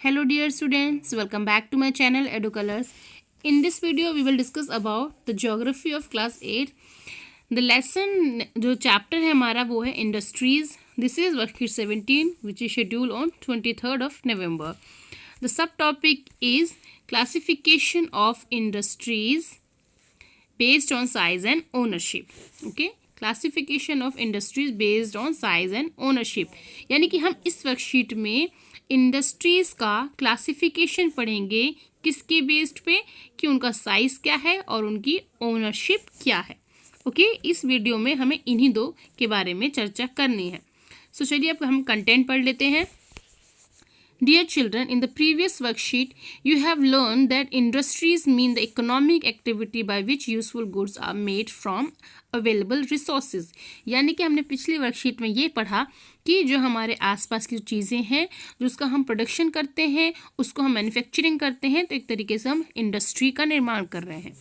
Hello dear students, welcome back to my channel EduColors. In this video we will discuss about the geography of class 8. The lesson जो chapter है हमारा वो है industries. This is worksheet 17 which is scheduled on 23rd of November. The subtopic is classification of industries based on size and ownership. Okay, classification of industries based on size and ownership. यानी कि हम इस worksheet में industries का classification पढ़ेंगे किसके based पे कि उनका साइज क्या है और उनकी ओनरशिप क्या है. ओके, इस वीडियो में हमें इन्हीं दो के बारे में चर्चा करनी है. सो चलिए अब हम कंटेंट पढ़ लेते हैं. Dear children, in the previous worksheet, you have learned that industries mean the economic activity by which useful goods are made from available resources. यानी कि हमने पिछली वर्कशीट में ये पढ़ा कि जो हमारे आसपास की चीज़ें हैं जो उसका हम प्रोडक्शन करते हैं उसको हम मैन्युफैक्चरिंग करते हैं, तो एक तरीके से हम इंडस्ट्री का निर्माण कर रहे हैं.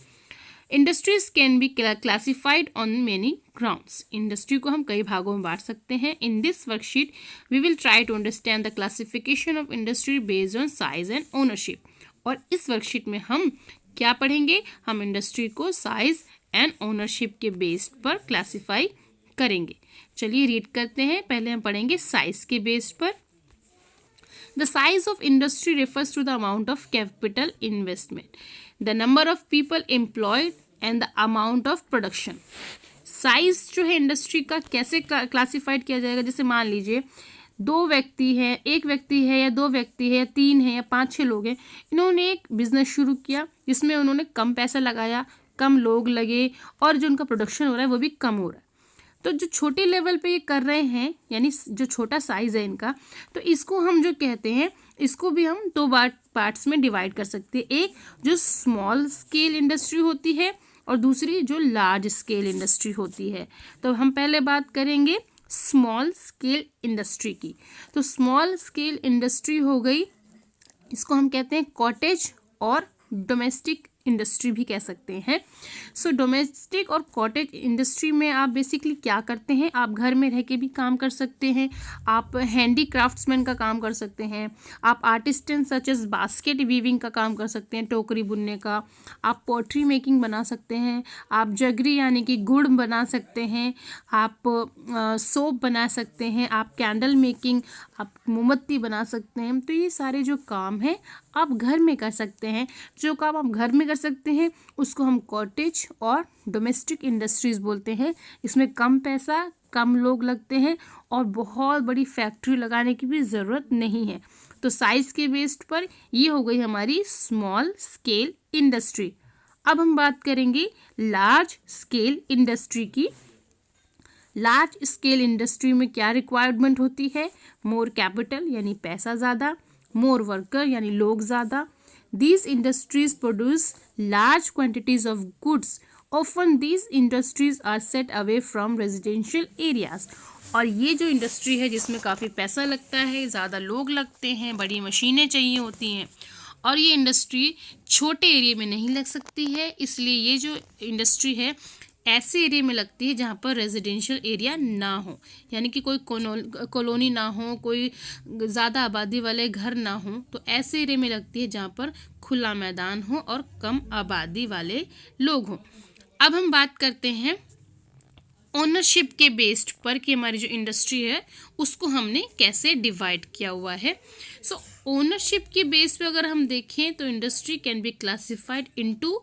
Industries can be classified on many grounds. Industry को हम कई भागों में बांट सकते हैं. In this worksheet we will try to understand the classification of industry based on size and ownership. और इस वर्कशीट में हम क्या पढ़ेंगे, हम इंडस्ट्री को साइज एंड ओनरशिप के बेस्ड पर क्लासीफाई करेंगे. चलिए रीड करते हैं. पहले हम पढ़ेंगे साइज के बेस्ड पर. The size of industry refers to the amount of capital investment, the number of people employed and the amount of production. Size जो है इंडस्ट्री का कैसे क्लासिफाइड किया जाएगा, जैसे मान लीजिए दो व्यक्ति हैं, एक व्यक्ति है या दो व्यक्ति है या तीन है या 5-6 लोग हैं, इन्होंने एक बिजनेस शुरू किया जिसमें उन्होंने कम पैसा लगाया, कम लोग लगे और जो उनका प्रोडक्शन हो रहा है वो भी कम हो रहा है. तो जो छोटे लेवल पे ये कर रहे हैं यानी जो छोटा साइज है इनका, तो इसको हम जो कहते हैं इसको भी हम दो पार्ट्स में डिवाइड कर सकते हैं. एक जो स्मॉल स्केल इंडस्ट्री होती है और दूसरी जो लार्ज स्केल इंडस्ट्री होती है. तो हम पहले बात करेंगे स्मॉल स्केल इंडस्ट्री की. तो स्मॉल स्केल इंडस्ट्री हो गई, इसको हम कहते हैं कॉटेज और डोमेस्टिक इंडस्ट्री भी कह सकते हैं. सो डोमेस्टिक और कॉटेज इंडस्ट्री में आप बेसिकली क्या करते हैं, आप घर में रह के भी काम कर सकते हैं, आप हैंडी क्राफ्ट्समैन का काम कर सकते हैं, आप आर्टिस्टन सच एज बास्केट वीविंग का काम कर सकते हैं, टोकरी बुनने का, आप पोट्री मेकिंग बना सकते हैं, आप जगरी यानी कि गुड़ बना सकते हैं, आप सोप बना सकते हैं, आप कैंडल मेकिंग, आप मोमबत्ती बना सकते हैं. तो ये सारे जो काम हैं आप घर में कर सकते हैं. जो काम आप घर में कर सकते हैं उसको हम कॉटेज और डोमेस्टिक इंडस्ट्रीज बोलते हैं. इसमें कम पैसा, कम लोग लगते हैं और बहुत बड़ी फैक्ट्री लगाने की भी ज़रूरत नहीं है. तो साइज के बेस्ड पर ये हो गई हमारी स्मॉल स्केल इंडस्ट्री. अब हम बात करेंगे लार्ज स्केल इंडस्ट्री की. लार्ज स्केल इंडस्ट्री में क्या रिक्वायरमेंट होती है, मोर कैपिटल यानी पैसा ज़्यादा, मोर वर्कर यानी लोग ज़्यादा. These industries produce large quantities of goods. Often these industries are set away from residential areas. और ये जो इंडस्ट्री है जिसमें काफ़ी पैसा लगता है, ज़्यादा लोग लगते हैं, बड़ी मशीनें चाहिए होती हैं और ये इंडस्ट्री छोटे एरिया में नहीं लग सकती है, इसलिए ये जो इंडस्ट्री है ऐसे एरिया में लगती है जहाँ पर रेजिडेंशियल एरिया ना हो, यानी कि कोई कॉलोनी ना हो, कोई ज़्यादा आबादी वाले घर ना हो. तो ऐसे एरिया में लगती है जहाँ पर खुला मैदान हो और कम आबादी वाले लोग हों. अब हम बात करते हैं ओनरशिप के बेस्ड पर कि हमारी जो इंडस्ट्री है उसको हमने कैसे डिवाइड किया हुआ है. सो ओनरशिप के बेस पे अगर हम देखें तो industry can be classified into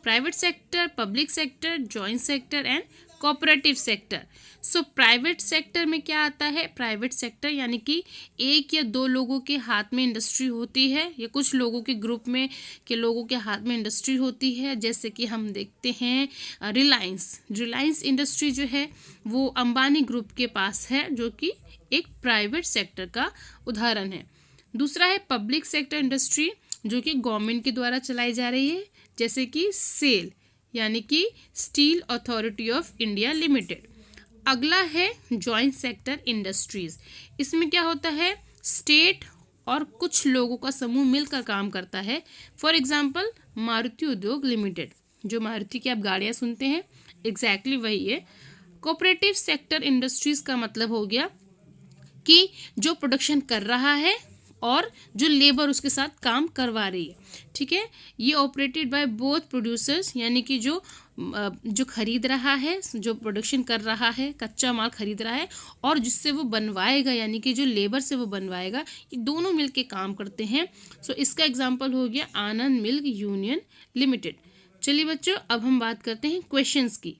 private sector, public sector, joint sector and cooperative sector. So private sector में क्या आता है, प्राइवेट सेक्टर यानी कि एक या दो लोगों के हाथ में इंडस्ट्री होती है या कुछ लोगों के ग्रुप में के लोगों के हाथ में इंडस्ट्री होती है. जैसे कि हम देखते हैं रिलायंस इंडस्ट्री जो है वो अंबानी ग्रुप के पास है, जो कि एक प्राइवेट सेक्टर का उदाहरण है. दूसरा है पब्लिक सेक्टर इंडस्ट्री जो कि गवर्नमेंट के द्वारा चलाई जा रही है, जैसे कि सेल यानी कि steel authority of India limited. अगला है जॉइंट सेक्टर इंडस्ट्रीज. इसमें क्या होता है, स्टेट और कुछ लोगों का समूह मिलकर काम करता है. फॉर एग्जांपल मारुति उद्योग लिमिटेड, जो मारुति की आप गाड़ियाँ सुनते हैं एग्जैक्टली वही है. कोऑपरेटिव सेक्टर इंडस्ट्रीज का मतलब हो गया कि जो प्रोडक्शन कर रहा है और जो लेबर उसके साथ काम करवा रही है, ठीक है। ये ऑपरेटेड बाय बोथ प्रोड्यूसर्स, यानी कि जो खरीद रहा है, जो प्रोडक्शन कर रहा है, कच्चा माल खरीद रहा है, और जिससे वो बनवाएगा यानी कि जो लेबर से वो बनवाएगा, ये दोनों मिलके काम करते हैं। सो इसका एग्जांपल हो गया आनंद मिल्क यूनियन लिमिटेड। चलिए बच्चों, अब हम बात करते हैं क्वेश्चंस की।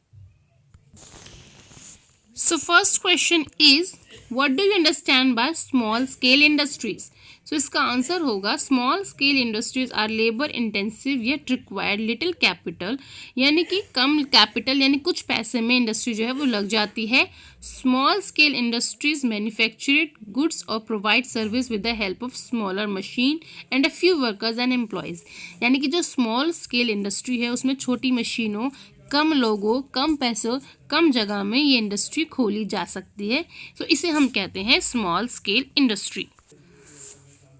So first question is, what do you understand by small scale industries? So इसका आंसर होगा small scale industries are labor intensive yet require little capital, यानी कि कम कैपिटल यानी कुछ पैसे में इंडस्ट्री जो है वो लग जाती है। Small scale industries manufacture goods or provide service with the help of smaller machine and a few workers and employees, यानी कि जो small scale industry है उसमें छोटी मशीनों, कम लोगों, कम पैसों, कम जगह में ये इंडस्ट्री खोली जा सकती है। तो इसे हम कहते हैं स्मॉल स्केल इंडस्ट्री।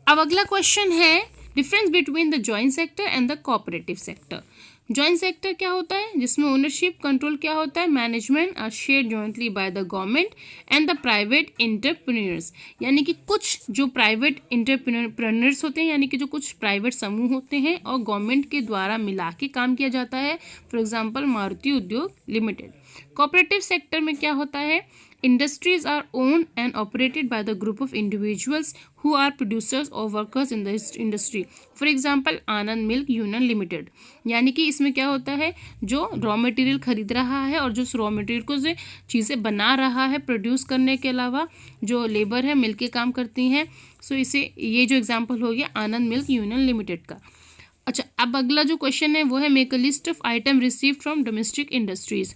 अब अगला क्वेश्चन है difference between the joint sector and the cooperative sector. Joint sector क्या होता है, जिसमें ओनरशिप कंट्रोल क्या होता है, management are shared jointly by the government and the private entrepreneurs, यानी कि कुछ जो प्राइवेट एंटरप्रेन्योर्स होते हैं, यानी कि जो कुछ प्राइवेट समूह होते हैं और गवर्नमेंट के द्वारा मिला के काम किया जाता है। फॉर एग्जांपल मारुति उद्योग लिमिटेड। कोऑपरेटिव सेक्टर में क्या होता है, industries are owned and operated by the group of individuals who are producers or workers in the industry. For example, Anand milk union limited, यानी कि इसमें क्या होता है, जो रॉ मटेरियल खरीद रहा है और जो रॉ मटेरियल को से चीज़ें बना रहा है, प्रोड्यूस करने के अलावा जो लेबर है मिलके काम करती हैं। सो इसे ये जो एग्जांपल हो गया आनंद मिल्क यूनियन लिमिटेड का। अच्छा, अब अगला जो क्वेश्चन है वो है make a list of item received from domestic industries,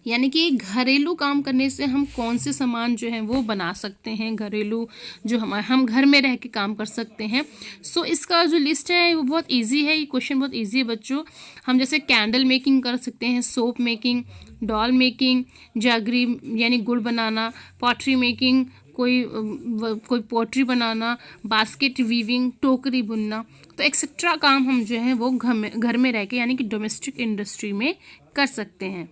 यानी कि घरेलू काम करने से हम कौन से सामान जो हैं वो बना सकते हैं, घरेलू जो हम घर में रह के काम कर सकते हैं। सो इसका जो लिस्ट है वो बहुत इजी है, ये क्वेश्चन बहुत इजी है बच्चों। हम जैसे कैंडल मेकिंग कर सकते हैं, सोप मेकिंग, डॉल मेकिंग, जागरी यानी गुड़ बनाना, पॉटरी मेकिंग, कोई पोट्री बनाना, बास्केट वीविंग, टोकरी बुनना, तो एक्सेट्रा काम हम जो है वो घर में रह के यानी कि डोमेस्टिक इंडस्ट्री में कर सकते हैं।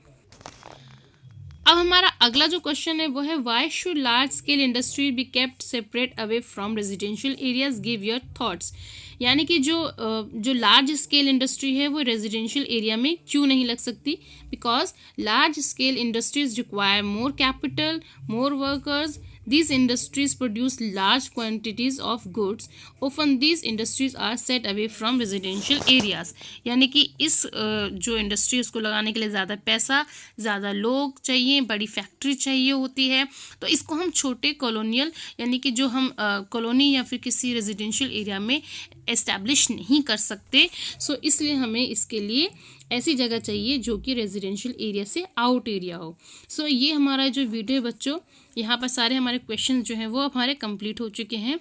अब हमारा अगला जो क्वेश्चन है वो है why should large scale industry be kept separate away from residential areas, give your thoughts, यानी कि जो लार्ज स्केल इंडस्ट्री है वो रेजिडेंशियल एरिया में क्यों नहीं लग सकती, because large scale industries require more capital, more workers, these industries produce large quantities of goods, often these industries are set away from residential areas, यानी कि इस जो इंडस्ट्री उसको लगाने के लिए ज़्यादा पैसा, ज़्यादा लोग चाहिए, बड़ी फैक्ट्री चाहिए होती है, तो इसको हम छोटे कॉलोनियल यानी कि जो हम कॉलोनी या फिर किसी रेजिडेंशियल एरिया में एस्टैब्लिश नहीं कर सकते। सो इसलिए हमें इसके लिए ऐसी जगह चाहिए जो कि रेजिडेंशियल एरिया से आउट एरिया हो। सो ये हमारा जो वीडियो है बच्चों, यहाँ पर सारे हमारे क्वेश्चंस जो हैं वो हमारे कंप्लीट हो चुके हैं।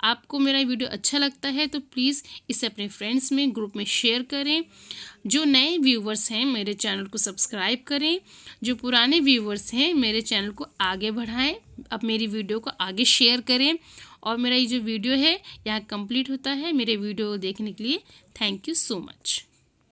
आपको मेरा वीडियो अच्छा लगता है तो प्लीज़ इसे अपने फ्रेंड्स में, ग्रुप में शेयर करें। जो नए व्यूवर्स हैं मेरे चैनल को सब्सक्राइब करें, जो पुराने व्यूवर्स हैं मेरे चैनल को आगे बढ़ाएं, अब मेरी वीडियो को आगे शेयर करें। और मेरा ये जो वीडियो है यहाँ कंप्लीट होता है। मेरे वीडियो देखने के लिए थैंक यू सो मच।